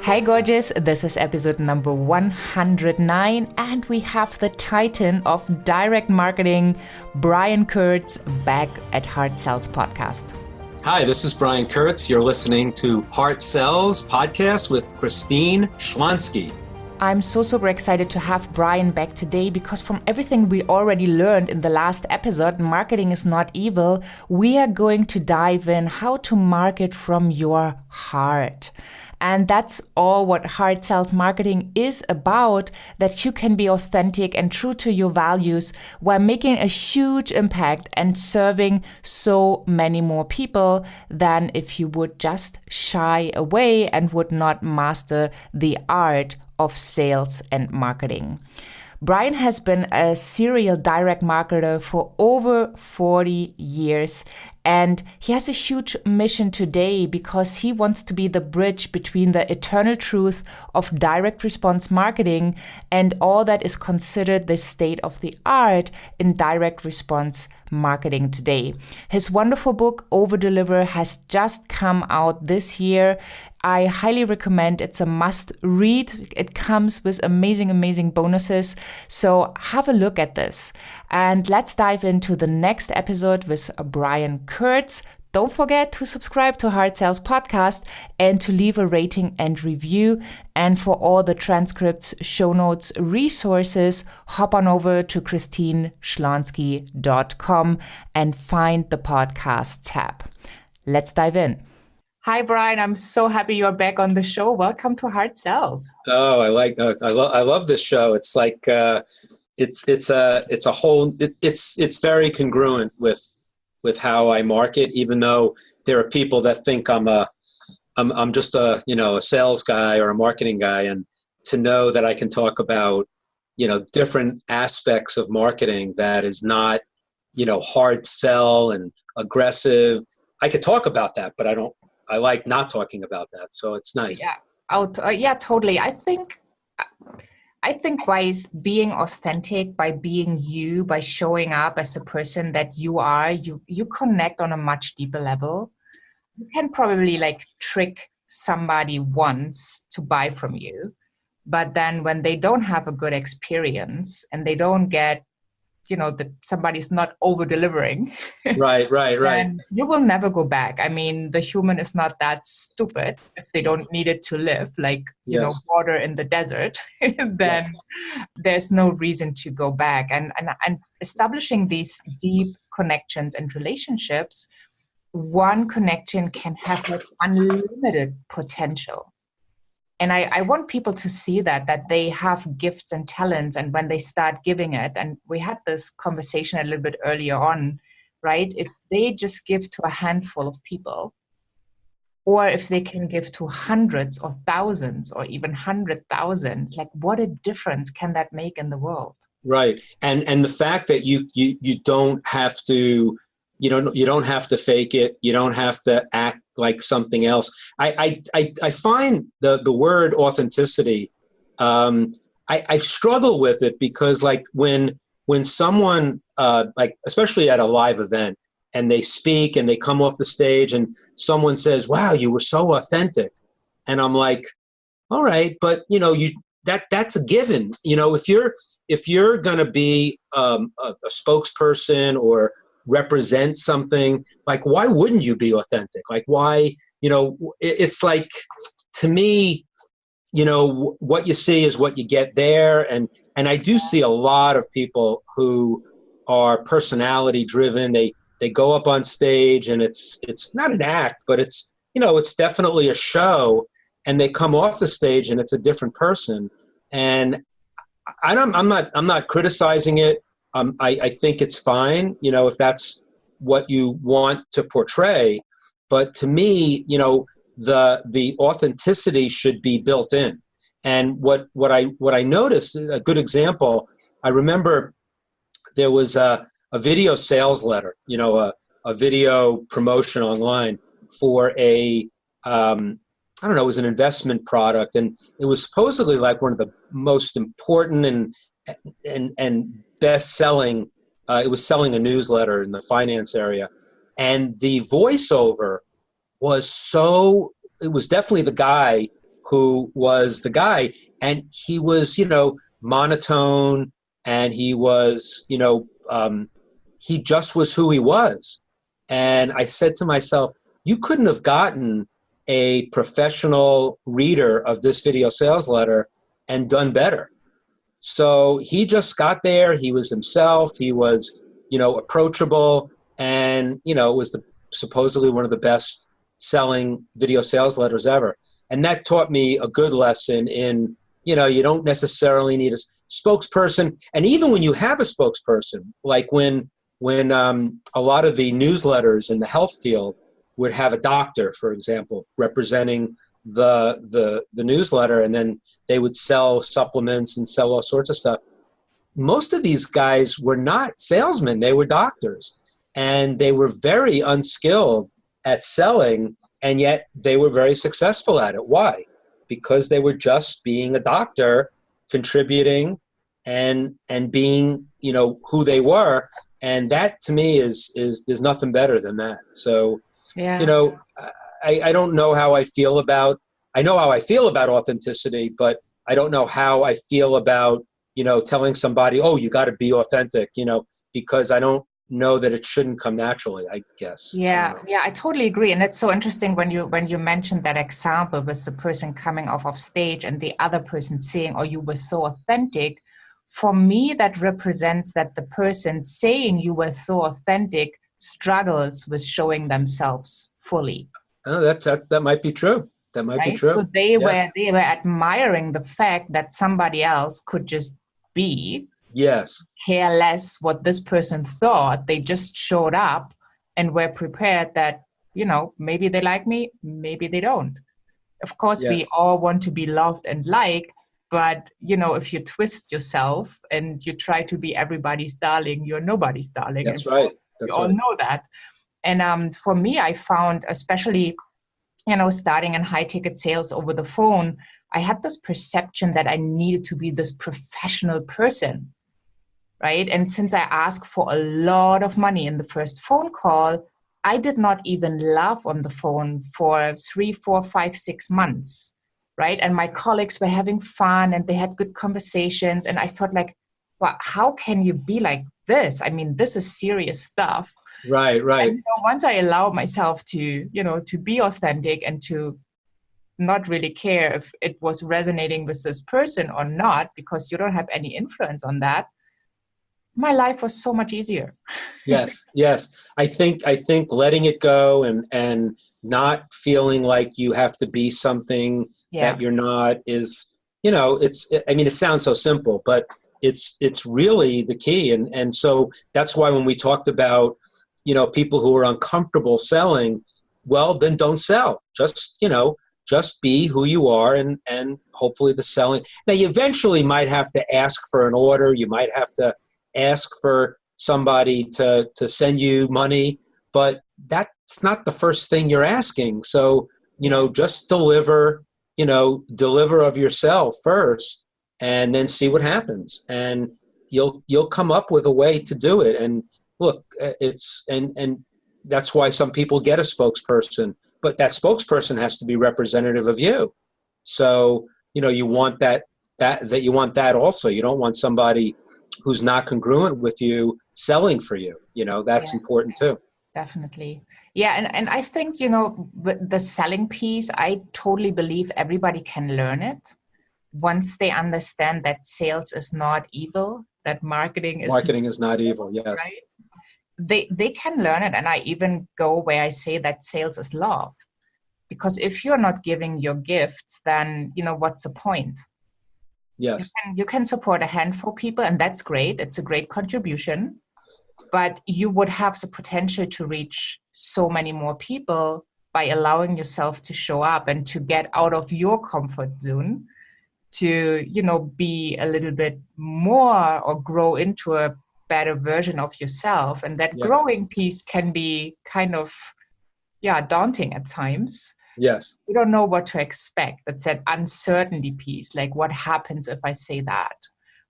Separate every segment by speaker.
Speaker 1: Hey gorgeous, this is episode number 109 and we have the titan of direct marketing, Brian Kurtz, back at Hard Sells Podcast.
Speaker 2: Hi, this is Brian Kurtz. You're listening to Hard Sells Podcast with Christine Schlonski.
Speaker 1: I'm so super excited to have Brian back today because from everything we already learned in the last episode, marketing is not evil. We are going to dive in how to market from your heart. And that's all what hard sales marketing is about, that you can be authentic and true to your values while making a huge impact and serving so many more people than if you would just shy away and would not master the art of sales and marketing. Brian has been a serial direct marketer for over 40 years, and he has a huge mission today because he wants to be the bridge between the eternal truth of direct response marketing and all that is considered the state of the art in direct response marketing today. His wonderful book, Over Deliver, has just come out this year. I highly recommend. It's a must read. It comes with amazing bonuses. So have a look at this. And let's dive into the next episode with Brian Kurtz. Don't forget to subscribe to Hard Sales Podcast and to leave a rating and review. And for all the transcripts, show notes, resources, hop on over to christineschlonski.com and find the podcast tab. Let's dive in. Hi, Brian. I'm so happy you're back on the show. Welcome to Hard Sales.
Speaker 2: Oh, I love this show. It's like it's very congruent with how I market. Even though there are people that think I'm just a sales guy or a marketing guy, and to know that I can talk about different aspects of marketing that is not hard sell and aggressive. I could talk about that, but I don't. I like not talking about that, so it's nice.
Speaker 1: Yeah, totally. I think by being authentic, by being you, by showing up as the person that you are, you connect on a much deeper level. You can probably trick somebody once to buy from you, but then when they don't have a good experience and they don't get that somebody's not over-delivering.
Speaker 2: Right.
Speaker 1: Then you will never go back. I mean, the human is not that stupid if they don't need it to live, water in the desert, then there's no reason to go back. And establishing these deep connections and relationships, one connection can have unlimited potential. And I want people to see that they have gifts and talents, and when they start giving it, and we had this conversation a little bit earlier on, right? If they just give to a handful of people, or if they can give to hundreds or thousands or even 100,000, what a difference can that make in the world?
Speaker 2: Right. And the fact that you don't have to, you don't have to fake it. You don't have to act like something else. I find the word authenticity, I struggle with it because when someone, especially at a live event, and they speak and they come off the stage and someone says, "Wow, you were so authentic." And I'm like, all right, but that's a given. If you're going to be a spokesperson or represent something, why wouldn't you be authentic? Why, it's to me, what you see is what you get there. And I do see a lot of people who are personality driven. They go up on stage and it's not an act, but it's definitely a show, and they come off the stage and it's a different person. And I'm not criticizing it. I think it's fine, if that's what you want to portray. But to me, the authenticity should be built in. And what I noticed, a good example, I remember there was a video sales letter, a video promotion online for it was an investment product, and it was supposedly one of the most important and best-selling. It was selling a newsletter in the finance area, and the voiceover was so it was definitely the guy who was the guy, and he was, monotone, and he was, he just was who he was. And I said to myself, you couldn't have gotten a professional reader of this video sales letter and done better. So he just got there. He was himself. He was, approachable, and, it was supposedly one of the best selling video sales letters ever. And that taught me a good lesson in, you don't necessarily need a spokesperson. And even when you have a spokesperson, like when a lot of the newsletters in the health field would have a doctor, for example, representing the newsletter, and then they would sell supplements and sell all sorts of stuff. Most of these guys were not salesmen. They were doctors, and they were very unskilled at selling, and yet they were very successful at it. Why? Because they were just being a doctor, contributing and being, who they were. And that, to me, is there's nothing better than that. So,
Speaker 1: yeah.
Speaker 2: I don't know how I feel about, I know how I feel about authenticity, but I don't know how I feel about, telling somebody, oh, you got to be authentic, because I don't know that it shouldn't come naturally, I guess.
Speaker 1: Yeah, I totally agree. And it's so interesting when you mentioned that example with the person coming off of stage and the other person saying, oh, you were so authentic. For me, that represents that the person saying you were so authentic struggles with showing themselves fully.
Speaker 2: Oh, that might be true. That might be true.
Speaker 1: So they
Speaker 2: Yes.
Speaker 1: were admiring the fact that somebody else could just be.
Speaker 2: Yes.
Speaker 1: Care less what this person thought. They just showed up and were prepared that, maybe they like me, maybe they don't. Of course, we
Speaker 2: Yes.
Speaker 1: all want to be loved and liked, but, if you twist yourself and you try to be everybody's darling, you're nobody's darling.
Speaker 2: That's
Speaker 1: and
Speaker 2: right.
Speaker 1: You all know that. And for me, I found, especially, starting in high ticket sales over the phone, I had this perception that I needed to be this professional person, right? And since I asked for a lot of money in the first phone call, I did not even laugh on the phone for 3, 4, 5, 6 months, right? And my colleagues were having fun and they had good conversations. And I thought, like, well, how can you be like this? I mean, this is serious stuff.
Speaker 2: Right.
Speaker 1: And once I allow myself to, to be authentic and to not really care if it was resonating with this person or not, because you don't have any influence on that, my life was so much easier.
Speaker 2: Yes. I think letting it go and not feeling like you have to be something that you're not is, it sounds so simple, but it's really the key. And so that's why when we talked about, people who are uncomfortable selling, well, then don't sell. Just be who you are, and hopefully the selling. Now, you eventually might have to ask for an order. You might have to ask for somebody to send you money, but that's not the first thing you're asking. So, just deliver of yourself first, and then see what happens. And you'll come up with a way to do it. And look, and that's why some people get a spokesperson, but that spokesperson has to be representative of you. So, you want that you want that also. You don't want somebody who's not congruent with you selling for you. That's important too.
Speaker 1: Definitely. Yeah. And I think, with the selling piece, I totally believe everybody can learn it once they understand that sales is not evil, that marketing is
Speaker 2: not evil. Yes.
Speaker 1: Right? They can learn it. And I even go where I say that sales is love. Because if you're not giving your gifts, then, what's the point?
Speaker 2: Yes.
Speaker 1: You can support a handful of people, and that's great. It's a great contribution. But you would have the potential to reach so many more people by allowing yourself to show up and to get out of your comfort zone, to, be a little bit more or grow into a better version of yourself. And that growing piece can be kind of, daunting at times.
Speaker 2: Yes.
Speaker 1: You don't know what to expect. That's that uncertainty piece. Like, what happens if I say that?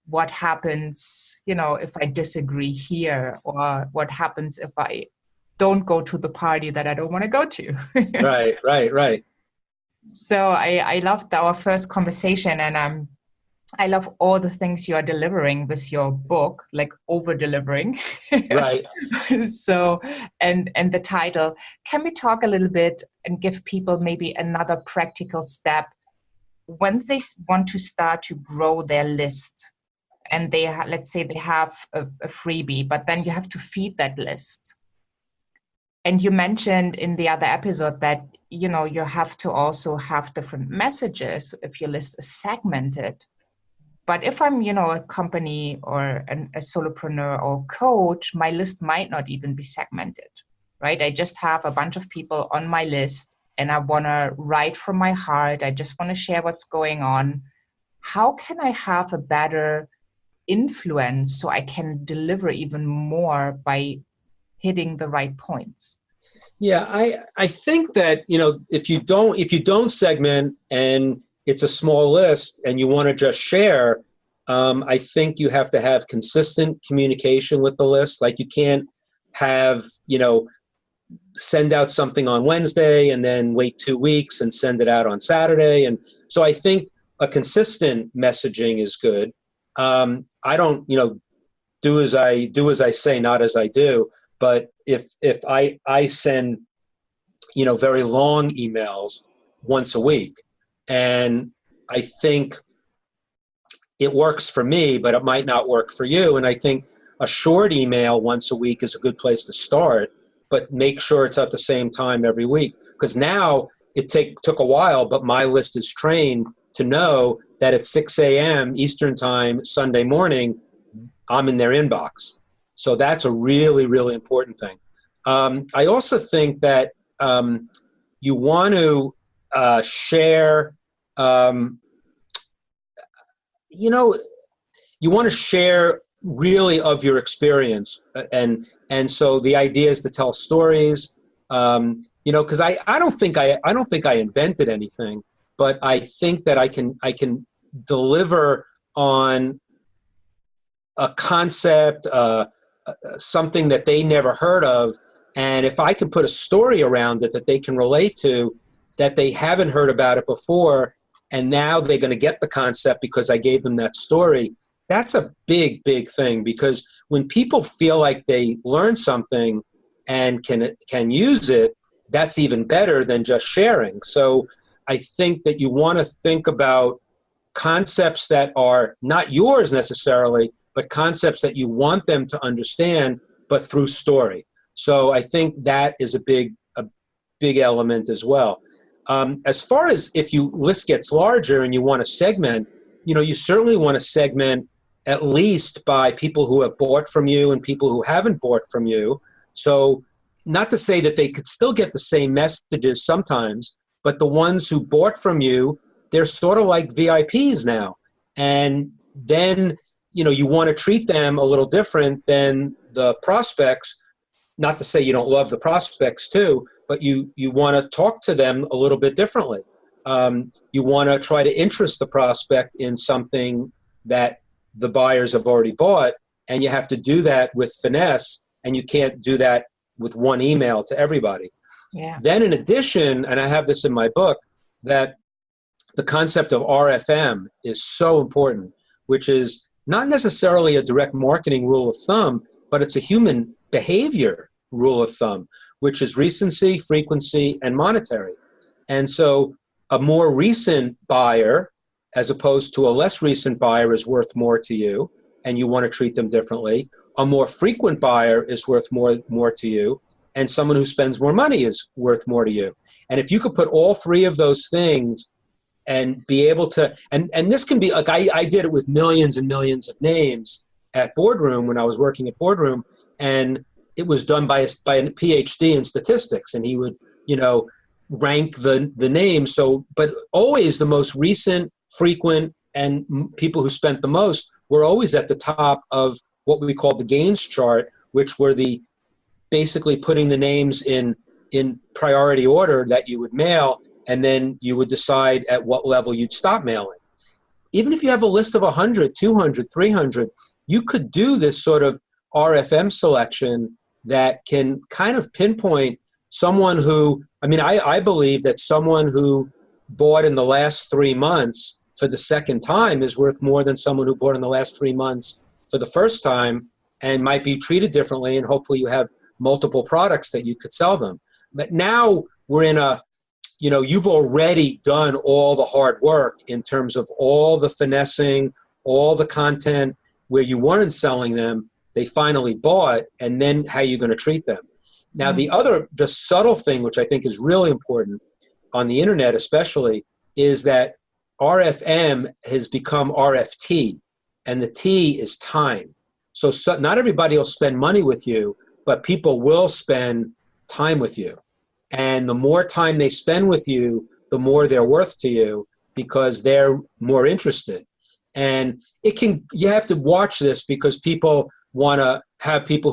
Speaker 1: What happens, if I disagree here? Or what happens if I don't go to the party that I don't want to go to?
Speaker 2: Right.
Speaker 1: So I loved our first conversation, and I love all the things you are delivering with your book, like over delivering.
Speaker 2: Right.
Speaker 1: So, and the title. Can we talk a little bit and give people maybe another practical step when they want to start to grow their list? And they let's say they have a freebie, but then you have to feed that list. And you mentioned in the other episode that you have to also have different messages if your list is segmented. But if I'm a company or a solopreneur or coach, my list might not even be segmented, right? I just have a bunch of people on my list and I want to write from my heart. I just want to share what's going on. How can I have a better influence so I can deliver even more by hitting the right points?
Speaker 2: Yeah, I think that, if you don't segment and it's a small list and you want to just share, I think you have to have consistent communication with the list. Like you can't have, send out something on Wednesday and then wait 2 weeks and send it out on Saturday. And so I think a consistent messaging is good. I don't, do as I say, not as I do. But if I send, very long emails once a week, and I think it works for me, but it might not work for you. And I think a short email once a week is a good place to start, but make sure it's at the same time every week. Because now it took a while, but my list is trained to know that at 6 a.m. Eastern time, Sunday morning, I'm in their inbox. So that's a really, really important thing. I also think that you want to share, you want to share really of your experience. And so the idea is to tell stories, because I don't think I invented anything, but I think that I can deliver on a concept, something that they never heard of. And if I can put a story around it that they can relate to, that they haven't heard about it before, and now they're going to get the concept because I gave them that story, that's a big, big thing. Because when people feel like they learn something and can use it, that's even better than just sharing. So I think that you want to think about concepts that are not yours necessarily, but concepts that you want them to understand, but through story. So I think that is a big element as well. As far as if your list gets larger and you want to segment, you certainly want to segment at least by people who have bought from you and people who haven't bought from you. So not to say that they could still get the same messages sometimes, but the ones who bought from you, they're sort of like VIPs now. And then, you want to treat them a little different than the prospects. Not to say you don't love the prospects too, but you want to talk to them a little bit differently. You want to try to interest the prospect in something that the buyers have already bought, and you have to do that with finesse, and you can't do that with one email to everybody.
Speaker 1: Yeah.
Speaker 2: Then in addition, and I have this in my book, that the concept of RFM is so important, which is not necessarily a direct marketing rule of thumb, but it's a human behavior rule of thumb, which is recency, frequency, and monetary. And so a more recent buyer, as opposed to a less recent buyer, is worth more to you, and you want to treat them differently. A more frequent buyer is worth more to you, and someone who spends more money is worth more to you. And if you could put all three of those things and be able to, and this can be like, I did it with millions and millions of names at Boardroom when I was working at Boardroom, and it was done by a PhD in statistics, and he would, rank the names. So, but always the most recent, frequent, and people who spent the most were always at the top of what we call the gains chart, which were basically putting the names in priority order that you would mail, and then you would decide at what level you'd stop mailing. Even if you have a list of 100, 200, 300, you could do this sort of RFM selection that can kind of pinpoint someone who, I believe that someone who bought in the last 3 months for the second time is worth more than someone who bought in the last 3 months for the first time, and might be treated differently, and hopefully you have multiple products that you could sell them. But now we're in a, you've already done all the hard work in terms of all the finessing, all the content where you weren't selling them, they finally bought, and then how you're going to treat them. Now, the subtle thing, which I think is really important on the internet especially, is that RFM has become RFT, and the T is time. So not everybody will spend money with you, but people will spend time with you. And the more time they spend with you, the more they're worth to you because they're more interested. And you have to watch this because people want to have people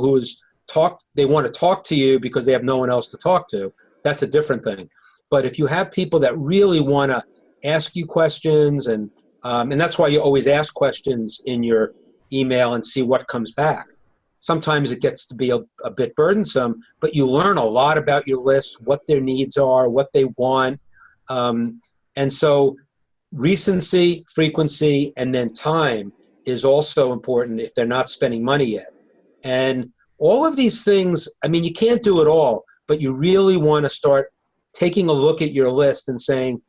Speaker 2: they want to talk to you because they have no one else to talk to. That's a different thing. But if you have people that really want to ask you questions, and that's why you always ask questions in your email and see what comes back. Sometimes it gets to be a bit burdensome, but you learn a lot about your list, what their needs are, what they want. And so recency, frequency, and then time is also important if they're not spending money yet. And all of these things, you can't do it all, but you really want to start taking a look at your list and saying,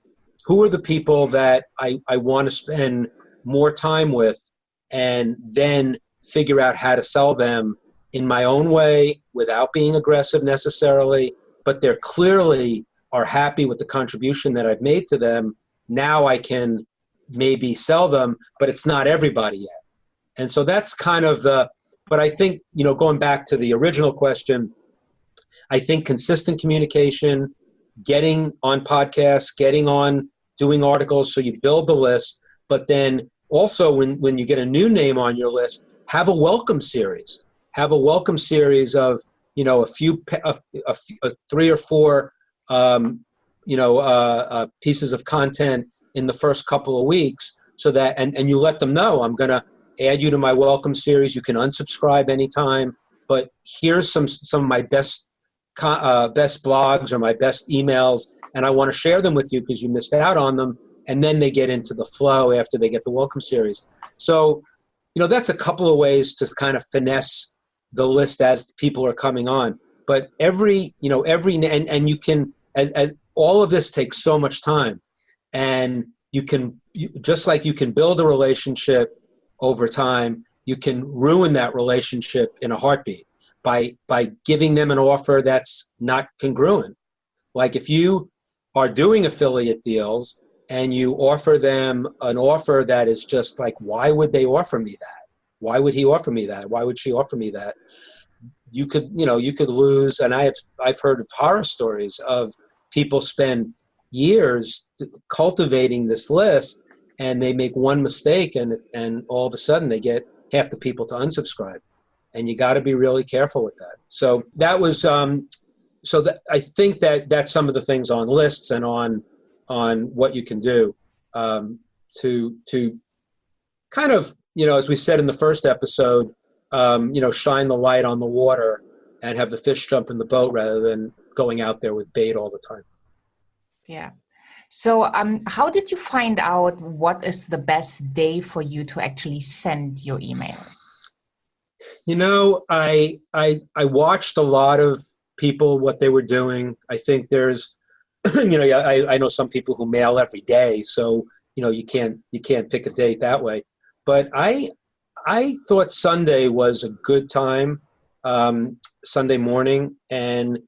Speaker 2: who are the people that I want to spend more time with, and then figure out how to sell them in my own way without being aggressive necessarily, but they're clearly are happy with the contribution that I've made to them. Now I can maybe sell them, but it's not everybody yet. And so that's kind of but I think, going back to the original question, I think consistent communication, getting on podcasts, doing articles so you build the list, but then also when you get a new name on your list, have a welcome series. Have a welcome series of, a few 3 or 4, pieces of content in the first couple of weeks, so that, and you let them know, I'm going to add you to my welcome series. You can unsubscribe anytime, but here's some of my best blogs or my best emails, and I want to share them with you because you missed out on them. And then they get into the flow after they get the welcome series. So, that's a couple of ways to kind of finesse the list as people are coming on. But and you can, as all of this takes so much time, and just like you can build a relationship over time, you can ruin that relationship in a heartbeat by giving them an offer that's not congruent. Like if you are doing affiliate deals and you offer them an offer that is just like, why would they offer me that? Why would he offer me that? Why would she offer me that? You could lose. And I've heard of horror stories of people spend years cultivating this list, and they make one mistake, and all of a sudden they get half the people to unsubscribe. And you got to be really careful with that. So that was, I think that's some of the things on lists and on what you can do to kind of, as we said in the first episode, shine the light on the water and have the fish jump in the boat rather than going out there with bait all the time.
Speaker 1: Yeah. So how did you find out what is the best day for you to actually send your email?
Speaker 2: I watched a lot of people, what they were doing. I think there's, I know some people who mail every day, so, you can't pick a date that way. But I thought Sunday was a good time, Sunday morning. And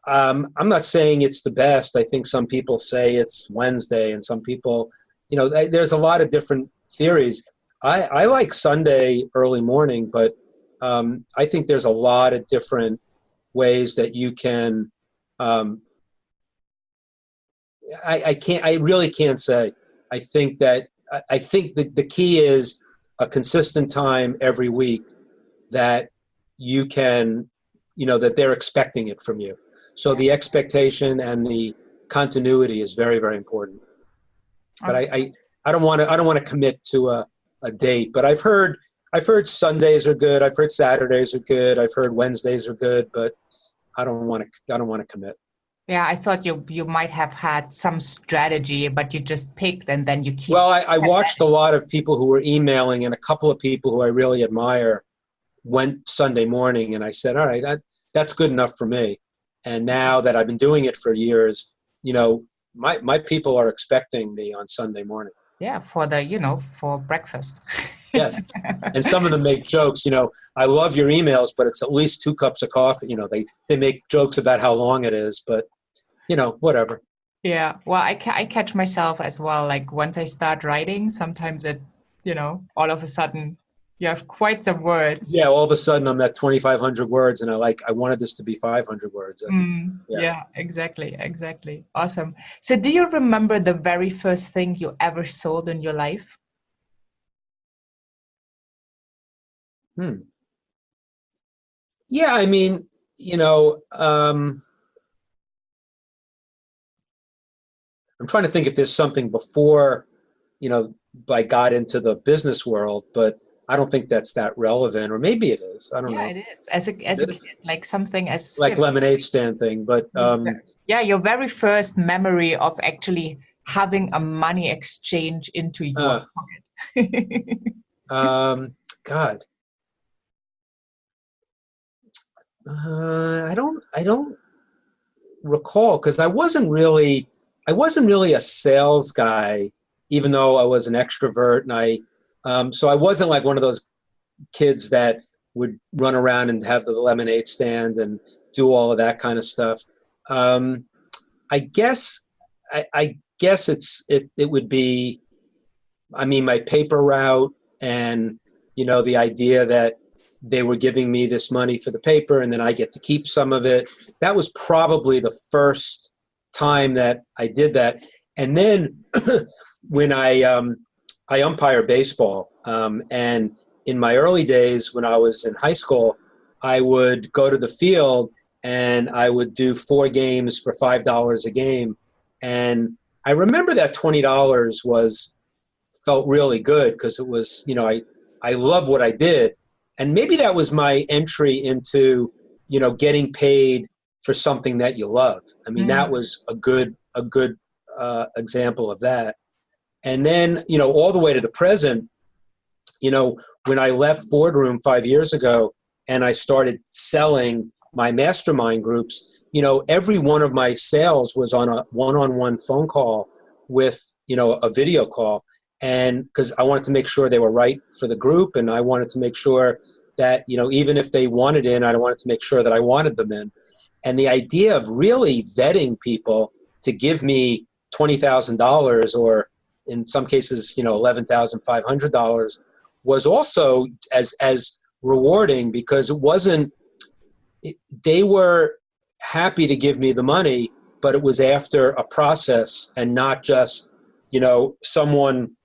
Speaker 2: I'm not saying it's the best. I think some people say it's Wednesday, and some people, there's a lot of different theories. I like Sunday early morning, but I think there's a lot of different ways that you can, I really can't say. I think that the key is a consistent time every week that you can, that they're expecting it from you. So the expectation and the continuity is very, very important. But I don't want to commit to a date, but I've heard Sundays are good. I've heard Saturdays are good. I've heard Wednesdays are good, but I don't want to commit.
Speaker 1: Yeah, I thought you might have had some strategy, but you just picked and then you keep.
Speaker 2: Well, I watched a lot of people who were emailing, and a couple of people who I really admire went Sunday morning, and I said, all right, that's good enough for me. And now that I've been doing it for years, my people are expecting me on Sunday morning.
Speaker 1: Yeah, for breakfast.
Speaker 2: Yes. And some of them make jokes, I love your emails, but it's at least 2 cups of coffee. They make jokes about how long it is, but whatever.
Speaker 1: Yeah, well, I catch myself as well. Like once I start writing, sometimes all of a sudden you have quite some words.
Speaker 2: Yeah, all of a sudden I'm at 2,500 words, and I wanted this to be 500 words. Yeah.
Speaker 1: Yeah, exactly. Awesome. So do you remember the very first thing you ever sold in your life?
Speaker 2: Yeah, I mean, I'm trying to think if there's something before, I got into the business world, but I don't think that's that relevant, or maybe it is. I don't
Speaker 1: Yeah,
Speaker 2: know.
Speaker 1: it is. As a kid, like something as
Speaker 2: Like lemonade stand thing, but
Speaker 1: yeah, your very first memory of actually having a money exchange into your pocket.
Speaker 2: God, I don't recall, because I wasn't really a sales guy, even though I was an extrovert, and so I wasn't like one of those kids that would run around and have the lemonade stand and do all of that kind of stuff. I guess I guess it would be, I mean, my paper route, and the idea that they were giving me this money for the paper and then I get to keep some of it. That was probably the first time that I did that. And then when I umpire baseball, and in my early days when I was in high school, I would go to the field and I would do 4 games for $5 a game. And I remember that $20 felt really good, because it was, I love what I did. And maybe that was my entry into, getting paid for something that you love. I mean, that was a good example of that. And then, all the way to the present, when I left Boardroom 5 years ago and I started selling my mastermind groups, every one of my sales was on a one-on-one phone call with, a video call. And because I wanted to make sure they were right for the group, and I wanted to make sure that, even if they wanted in, I wanted to make sure that I wanted them in. And the idea of really vetting people to give me $20,000, or in some cases, $11,500, was also as rewarding, because they were happy to give me the money, but it was after a process, and not just, someone.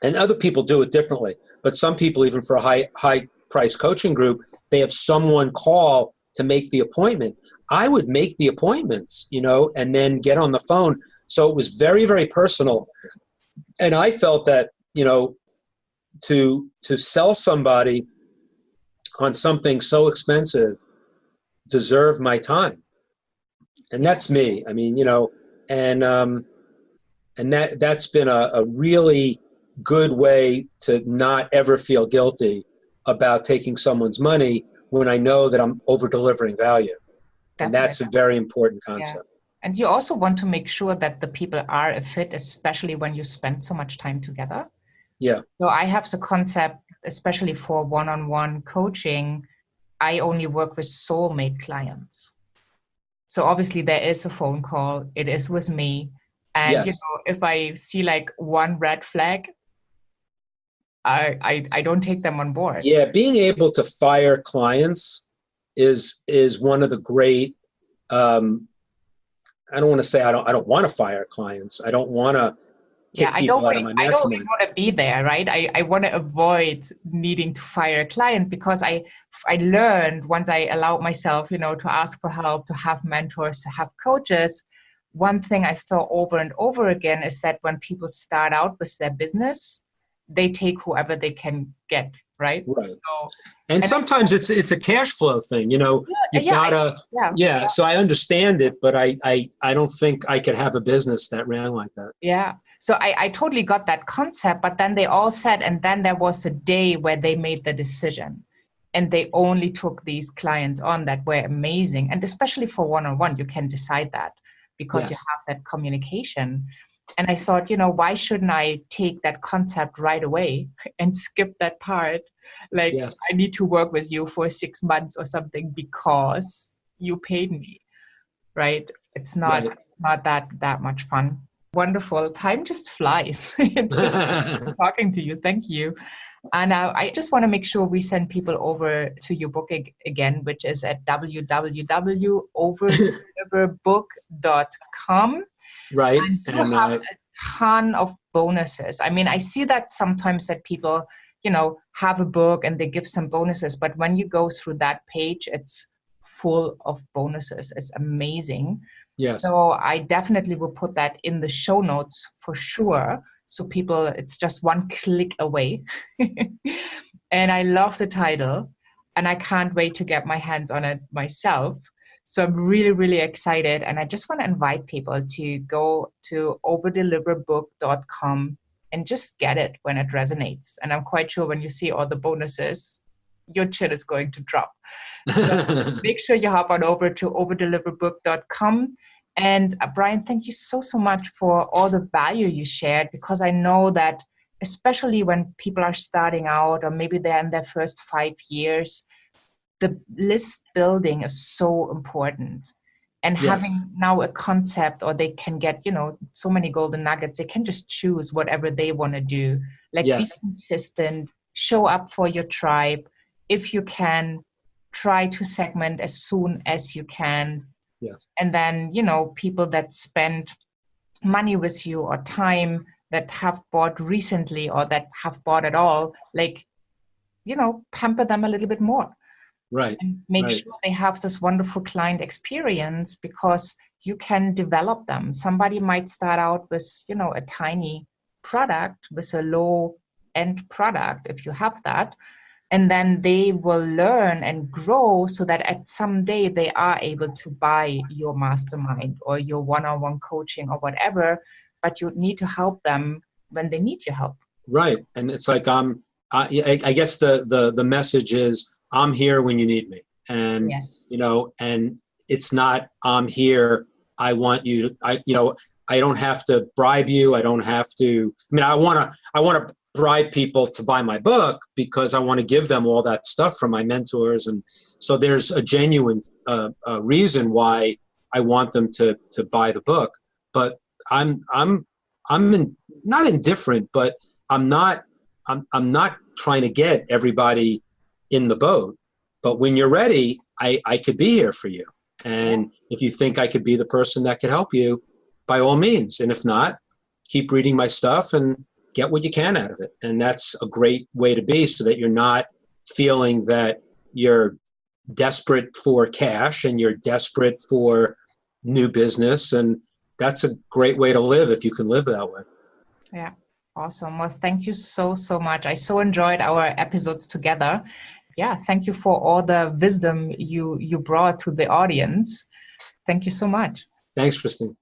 Speaker 2: And other people do it differently, but some people, even for a high price coaching group, they have someone call to make the appointment. I would make the appointments, and then get on the phone. So it was very, very personal. And I felt that, to sell somebody on something so expensive deserved my time. And that's me. I mean, and that's been a really good way to not ever feel guilty about taking someone's money when I know that I'm over delivering value. Definitely. And that's a very important concept.
Speaker 1: Yeah. And you also want to make sure that the people are a fit, especially when you spend so much time together.
Speaker 2: Yeah.
Speaker 1: So I have the concept, especially for one-on-one coaching, I only work with soulmate clients. So obviously there is a phone call, it is with me. And
Speaker 2: yes.
Speaker 1: If I see like one red flag, I don't take them on board.
Speaker 2: Yeah, being able to fire clients is one of the great. I don't want to say I don't want to fire clients. I don't want to kick people out of my mastermind.
Speaker 1: I don't want to be there, right? I want to avoid needing to fire a client, because I learned once I allowed myself, to ask for help, to have mentors, to have coaches. One thing I saw over and over again is that when people start out with their business, they take whoever they can get, right?
Speaker 2: Right.
Speaker 1: So,
Speaker 2: And sometimes it's a cash flow thing, you've gotta, so I understand it, but I don't think I could have a business that ran like that.
Speaker 1: Yeah. So I totally got that concept, but then they all said, and then there was a day where they made the decision and they only took these clients on that were amazing. And especially for one-on-one, you can decide that because you have that communication. And I thought, why shouldn't I take that concept right away and skip that part? Like, I need to work with you for 6 months or something because you paid me, right? It's not that much fun. Wonderful. Time just flies. It's talking to you. Thank you. And I just want to make sure we send people over to your book again, which is at www.overdeliverbook.com.
Speaker 2: Right.
Speaker 1: And you have a ton of bonuses. I mean, I see that sometimes that people, have a book and they give some bonuses, but when you go through that page, it's full of bonuses. It's amazing.
Speaker 2: Yes.
Speaker 1: So I definitely will put that in the show notes for sure. So people, it's just one click away. And I love the title and I can't wait to get my hands on it myself. So I'm really, really excited. And I just want to invite people to go to overdeliverbook.com and just get it when it resonates. And I'm quite sure when you see all the bonuses, your chin is going to drop. So make sure you hop on over to overdeliverbook.com. And Brian, thank you so much for all the value you shared, because I know that especially when people are starting out or maybe they're in their first 5 years, the list building is so important. And having now a concept, or they can get, so many golden nuggets, they can just choose whatever they want to do. Like be consistent, show up for your tribe. If you can, try to segment as soon as you can.
Speaker 2: Yes.
Speaker 1: And then, people that spend money with you or time that have bought recently or that have bought at all, pamper them a little bit more.
Speaker 2: Right.
Speaker 1: And make sure they have this wonderful client experience, because you can develop them. Somebody might start out with, a tiny product, with a low end product, if you have that. And then they will learn and grow so that at some day they are able to buy your mastermind or your one-on-one coaching or whatever, but you need to help them when they need your help.
Speaker 2: Right. And it's like, I guess the message is, I'm here when you need me. And, and it's not, I'm here, I want you to, I don't have to bribe you. I don't have to, I want to bribe people to buy my book because I want to give them all that stuff from my mentors. And so there's a genuine reason why I want them to buy the book. But I'm not indifferent, but I'm not trying to get everybody in the boat. But when you're ready, I could be here for you. And if you think I could be the person that could help you, by all means. And if not, keep reading my stuff and get what you can out of it. And that's a great way to be, so that you're not feeling that you're desperate for cash and you're desperate for new business. And that's a great way to live if you can live that way.
Speaker 1: Yeah. Awesome. Well, thank you so much. I so enjoyed our episodes together. Yeah. Thank you for all the wisdom you brought to the audience. Thank you so much.
Speaker 2: Thanks, Christine.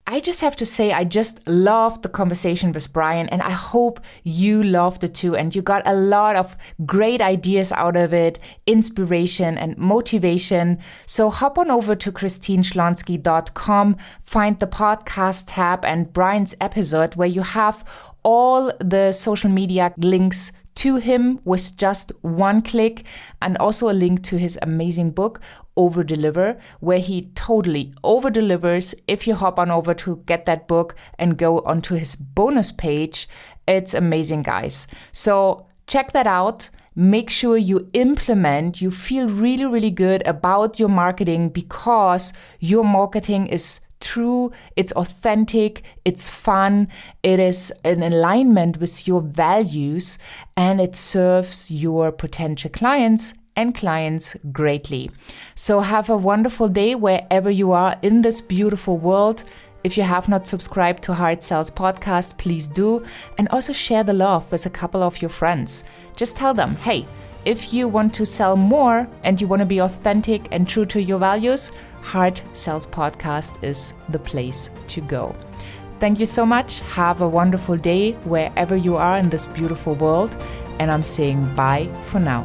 Speaker 1: I just have to say, I just loved the conversation with Brian, and I hope you loved it too. And you got a lot of great ideas out of it, inspiration and motivation. So hop on over to christineschlonski.com, find the podcast tab and Brian's episode, where you have all the social media links to him with just one click, and also a link to his amazing book, Over Deliver, where he totally over delivers. If you hop on over to get that book and go onto his bonus page, it's amazing, guys. So check that out. Make sure you implement, you feel really, really good about your marketing, because your marketing is true, it's authentic, it's fun, it is in alignment with your values, and it serves your potential clients greatly. So have a wonderful day wherever you are in this beautiful world. If you have not subscribed to Hard Sells podcast, please do, and also share the love with a couple of your friends. Just tell them, hey, if you want to sell more and you want to be authentic and true to your values, Heart Sells Podcast is the place to go. Thank you so much. Have a wonderful day wherever you are in this beautiful world. And I'm saying bye for now.